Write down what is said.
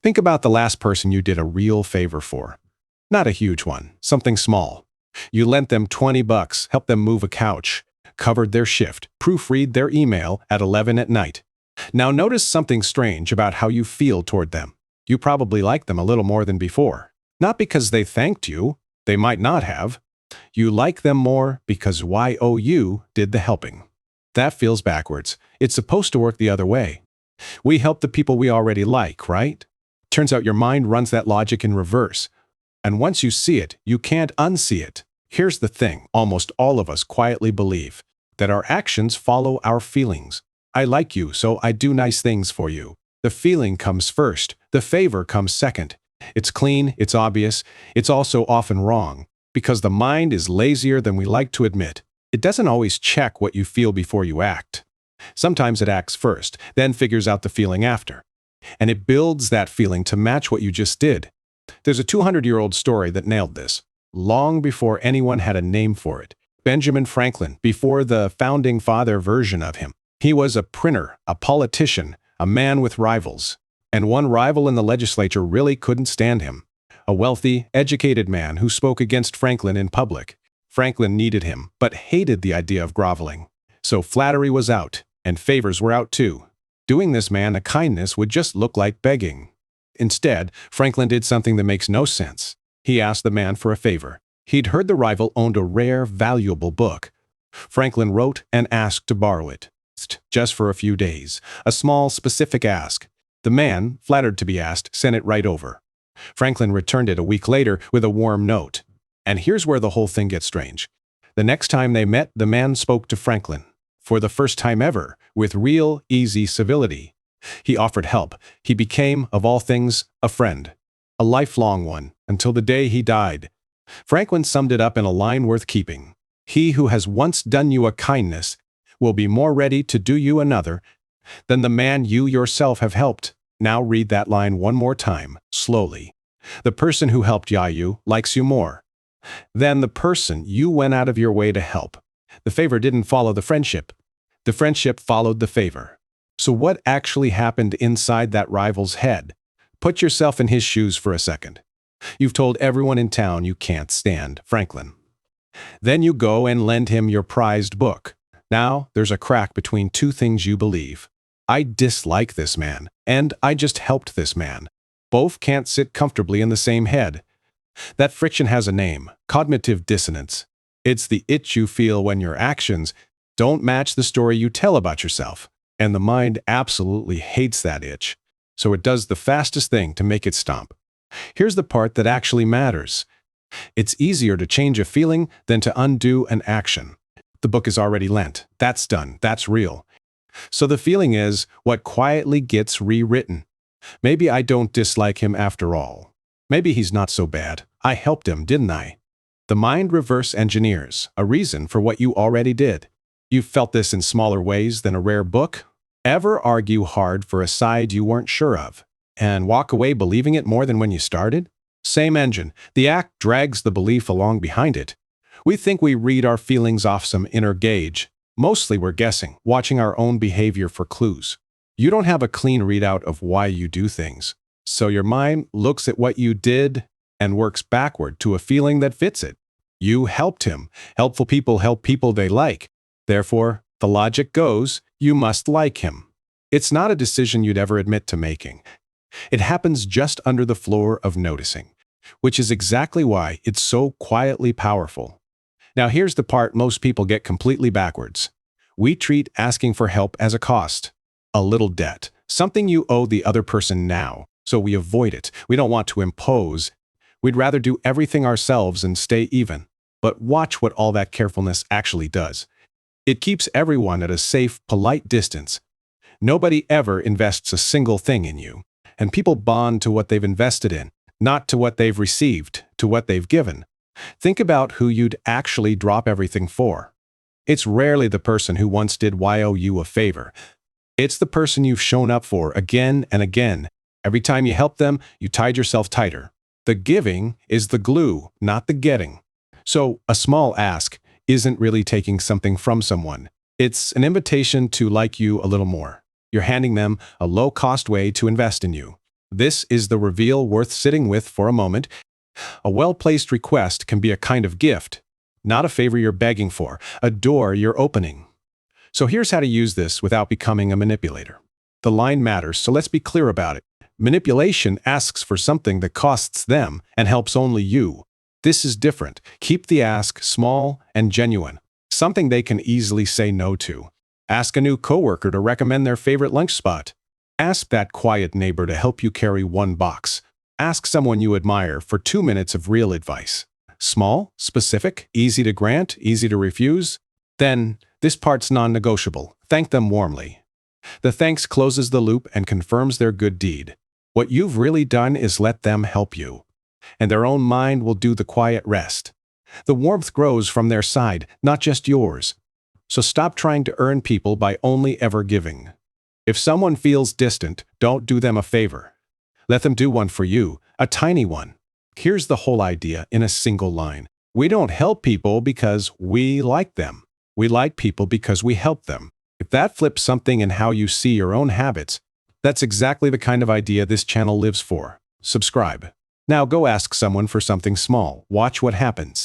Think about the last person you did a real favor for. Not a huge one, something small. You lent them $20, helped them move a couch, covered their shift, proofread their email at 11 at night. Now notice something strange about how you feel toward them. You probably like them a little more than before. Not because they thanked you, they might not have. You like them more because you did the helping. That feels backwards. It's supposed to work the other way. We help the people we already like, right? Turns out your mind runs that logic in reverse. And once you see it, you can't unsee it. Here's the thing, almost all of us quietly believe that our actions follow our feelings. I like you, so I do nice things for you. The feeling comes first, the favor comes second. It's clean, it's obvious, it's also often wrong, because the mind is lazier than we like to admit. It doesn't always check what you feel before you act. Sometimes it acts first, then figures out the feeling after. And it builds that feeling to match what you just did. There's a 200-year-old story that nailed this. Long before anyone had a name for it. Benjamin Franklin, before the founding father version of him. He was a printer, a politician, a man with rivals. And one rival in the legislature really couldn't stand him. A wealthy, educated man who spoke against Franklin in public. Franklin needed him, but hated the idea of groveling. So flattery was out, and favors were out too. Doing this man a kindness would just look like begging. Instead, Franklin did something that makes no sense. He asked the man for a favor. He'd heard the rival owned a rare, valuable book. Franklin wrote and asked to borrow it, just for a few days. A small, specific ask. The man, flattered to be asked, sent it right over. Franklin returned it a week later with a warm note. And here's where the whole thing gets strange. The next time they met, the man spoke to Franklin. For the first time ever, with real, easy civility. He offered help. He became, of all things, a friend. A lifelong one, until the day he died. Franklin summed it up in a line worth keeping. He who has once done you a kindness will be more ready to do you another than the man you yourself have helped. Now read that line one more time, slowly. The person who helped you likes you more than the person you went out of your way to help. The favor didn't follow the friendship. The friendship followed the favor. So what actually happened inside that rival's head? Put yourself in his shoes for a second. You've told everyone in town you can't stand Franklin. Then you go and lend him your prized book. Now there's a crack between two things you believe. I dislike this man, and I just helped this man. Both can't sit comfortably in the same head. That friction has a name, cognitive dissonance. It's the itch you feel when your actions don't match the story you tell about yourself. And the mind absolutely hates that itch. So it does the fastest thing to make it stop. Here's the part that actually matters. It's easier to change a feeling than to undo an action. The book is already lent. That's done. That's real. So the feeling is what quietly gets rewritten. Maybe I don't dislike him after all. Maybe he's not so bad. I helped him, didn't I? The mind reverse engineers a reason for what you already did. You've felt this in smaller ways than a rare book. Ever argue hard for a side you weren't sure of and walk away believing it more than when you started? Same engine. The act drags the belief along behind it. We think we read our feelings off some inner gauge. Mostly we're guessing, watching our own behavior for clues. You don't have a clean readout of why you do things. So your mind looks at what you did and works backward to a feeling that fits it. You helped him. Helpful people help people they like. Therefore, the logic goes, you must like him. It's not a decision you'd ever admit to making. It happens just under the floor of noticing, which is exactly why it's so quietly powerful. Now here's the part most people get completely backwards. We treat asking for help as a cost, a little debt, something you owe the other person now, so we avoid it. We don't want to impose. We'd rather do everything ourselves and stay even. But watch what all that carefulness actually does. It keeps everyone at a safe, polite distance. Nobody ever invests a single thing in you, and people bond to what they've invested in, not to what they've received, to what they've given. Think about who you'd actually drop everything for. It's rarely the person who once did you a favor. It's the person you've shown up for again and again. Every time you help them, you tied yourself tighter. The giving is the glue, not the getting. So a small ask isn't really taking something from someone. It's an invitation to like you a little more. You're handing them a low-cost way to invest in you. This is the reveal worth sitting with for a moment. A well-placed request can be a kind of gift, not a favor you're begging for, a door you're opening. So here's how to use this without becoming a manipulator. The line matters, so let's be clear about it. Manipulation asks for something that costs them and helps only you. This is different. Keep the ask small and genuine, something they can easily say no to. Ask a new coworker to recommend their favorite lunch spot. Ask that quiet neighbor to help you carry one box. Ask someone you admire for 2 minutes of real advice. Small, specific, easy to grant, easy to refuse. Then, this part's non-negotiable. Thank them warmly. The thanks closes the loop and confirms their good deed. What you've really done is let them help you, and their own mind will do the quiet rest. The warmth grows from their side, not just yours. So stop trying to earn people by only ever giving. If someone feels distant, don't do them a favor. Let them do one for you, a tiny one. Here's the whole idea in a single line. We don't help people because we like them. We like people because we help them. If that flips something in how you see your own habits, that's exactly the kind of idea this channel lives for. Subscribe. Now go ask someone for something small. Watch what happens.